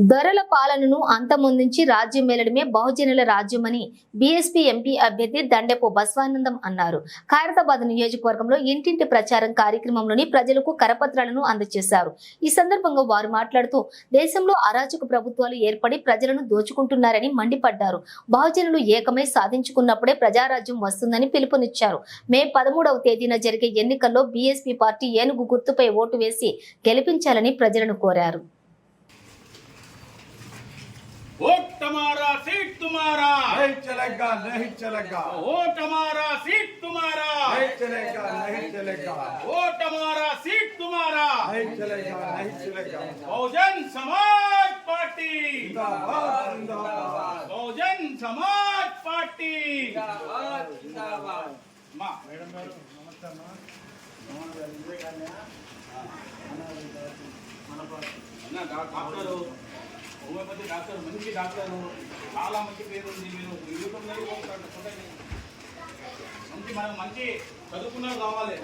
దొరల పాలనను అంతమొందించి రాజ్యం మేలడమే బహుజనుల రాజ్యమని బీఎస్పీ ఎంపీ అభ్యర్థి దండెపు బసవానందం అన్నారు. ఖైరతాబాద్ నియోజకవర్గంలో ఇంటింటి ప్రచారం కార్యక్రమంలోని ప్రజలకు కరపత్రాలను అందజేశారు. ఈ సందర్భంగా వారు మాట్లాడుతూ దేశంలో అరాచక ప్రభుత్వాలు ఏర్పడి ప్రజలను దోచుకుంటున్నారని మండిపడ్డారు. బహుజనులు ఏకమై సాధించుకున్నప్పుడే ప్రజారాజ్యం వస్తుందని పిలుపునిచ్చారు. మే 13వ తేదీన జరిగే ఎన్నికల్లో బీఎస్పీ పార్టీ ఏనుగు గుర్తుపై ఓటు వేసి గెలిపించాలని ప్రజలను కోరారు. वोट हमारा सीट तुम्हारा नहीं चलेगा नहीं चलेगा। वोट हमारा सीट तुम्हारा नहीं चलेगा नहीं चलेगा। वोट हमारा सीट तुम्हारा नहीं चलेगा नहीं चलेगा। बहुजन समाज पार्टी जिंदाबाद जिंदाबाद। बहुजन समाज पार्टी जिंदाबाद जिंदाबाद। माँ मैडम गारू नमस्ते अम्मा। అన్న డాక్టర్ హోమియోపతి డాక్టర్ మంచి డాక్టర్ చాలా మంచి పేరు ఉంది. మీరు యూట్యూబ్లో చూడండి. మంచి మనం మంచి చదువుకున్నారు కావాలి.